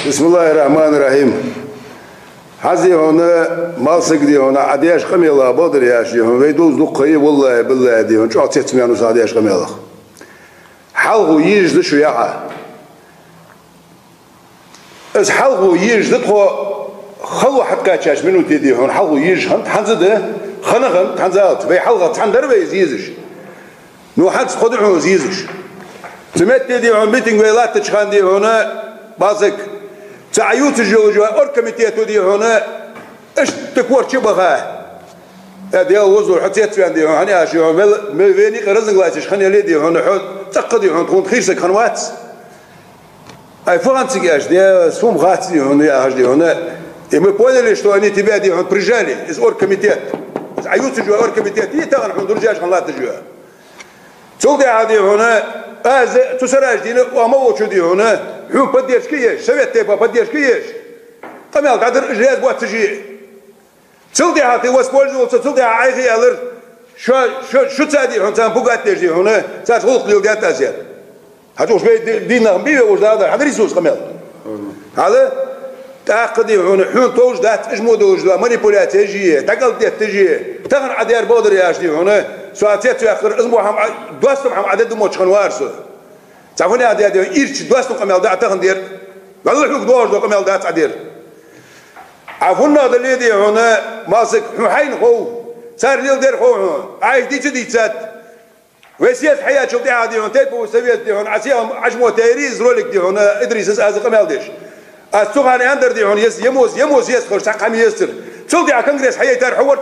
بسم الله الرحمن الرحيم. هذه هنا مالسك دي هنا عديش قميلة بدر يا شيخ ويدوز لقي والله بالله دي هنا شو عطيت ميانو عديش قميلة حلقو يجد شو يعا إذ حلقو يجد خو خلو حتى كاش منو تدي هنا حلقو يجد هن حنزده خنغن حنزات في حلقة حندر بيزيزش نو حدث خدعه زيزش تمت دي هنا ميتينغ ويلات تشخان دي هنا بازك تعيوت الجوجوا أركمتيتو دي هنا إيش تكور شبهها هذه الوزر حطيت في عندي هنا أشياء مل فيني قرزن غلاتش خني ليدي هنا حد تقدي هنا تكون خيرك خنوات أي فرنسي إيش دي سوم غاتي هنا يا هجدي هنا يمر بقول ليش تو أني تبي دي هنا برجالي إز أركمتيت تعيوت الجوا أركمتيت يتغن حن درجاج خلات الجوا تولدي هذه هنا تسرج دينا وما شو دي هنا حون بديش كيش سويت تبا بديش كيش قمال قدر جهاز بوات تجي تلدي هاتي وسبولز وتلدي عايخي ألر شو تادي هون تام بوقات تجي هنا تاج خلق ليلقات أزياد هاتوش بي دينا بيه وش هذا هذا ريسوس قمال هذا تأخذي هون حون توج دات إجمو دوج لا مانيبولات تجي تقل ديت تجي تغن عدير بودر ياشدي هنا ساعتين آخر أسبوع هم دوستم هم عدد موش خنوارسو تعرفوني هذا إيش دوستم قمال دات تغندير والله حق دوج دو قمال دات عدير عفونا هذا اللي دي هنا ماسك حين هو صار ليل دير هو عايش دي جديد سات وسياسة حياة شو دي هذه هون تبو سويت دي هون عسيهم عجمو تيريز رولك دي هنا إدريس هذا قمال ديش السوغاني عندر دي هون يموز يسخر ساقم يسر شو دي على كونغرس حياة تار حور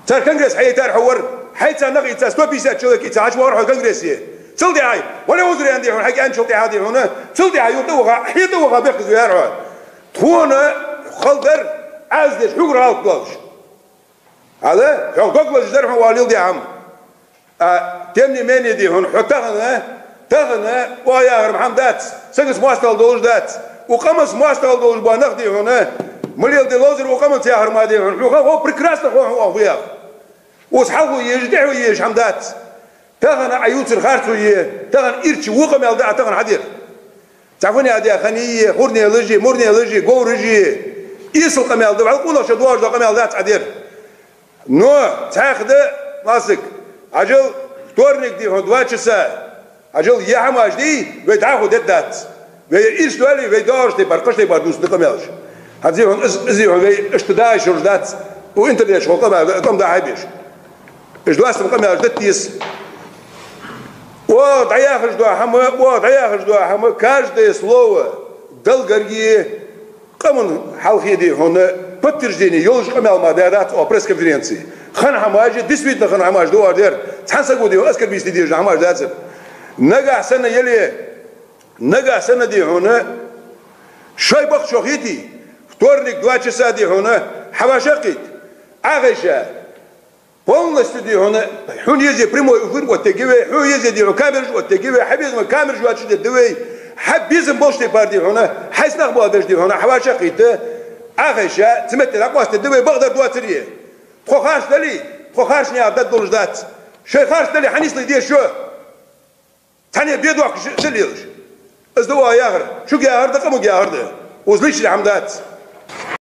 تار كونغرس حياة تار حور حيث نقي تستوى بيسات شو ذاك يتعاش وراح كونغرسية شو دي هاي ولا وزري عندي هون حكي أن شو دي هذه هنا شو دي هاي يطوها حيطوها بيخذ يارها تكون خلدر عزدش حقر هالقلاش هذا حقوق لجدر هو واليل دي عم تمني ماني دي هون حتى تغنى ويا محمدات سجس مواستل دولج دات وقمص مواستل دولج بناخدي هنا مليل دي لوزر وقمص يا هرمادي هون هو بركراست هو وياه وصحابه يجدع ويش حمدات تغنى عيوت الخارتو تغنى إرتش وقم يلدع تغنى حدير تعرفوني هذه خنية خورني لجي مرني لجي جو رجي يسل قميل دبع قولا شدواج دو قميل دات عدير نو تاخذ ماسك عجل تورنيك دي هون دواتشسا عجل يا حماش دي ويتعاخذ دات ويش دولي ويدورش دي برقش دي بردوس دي قميلش هذي هون ازي هون اشتداش رجدات وانترنت شو قميل قم دا حبيش ايش دواسم قميل دتيس وضعيا خرج حما كاش دي سلوه دلغريه قمن حلخي دي هنا بترجيني يولج قمال مادارات او بريس كونفرنسي خن حماج ديسبيت خن حماج دوار دير تحسقوا دي اسكر بيستي دي حماج داتس نقع سنه يلي نقع سنه دي هنا شوي بخ شوخيتي تورنيك دواتش سادي هنا حباشقيت عغشه полностью دي هنا حون يزي بريمو يفر وتجيبه حون يزي دي كاميرج وتجيبه حبيز ما كاميرج واتش دوي حبيزم بوشتي باردي هنا حيث نخبو هذا دي هنا حواشا قيته اخيشا تمثل اقواس دوي بقدر دواتريه خو خارج دلي خو خارج ني عدد دولجدات شي خارج دلي حنيس لي دي شو ثاني بيدوك دليلش ازدوا ياغر شو ياغر دقمو ياغر ده وزليش الحمدات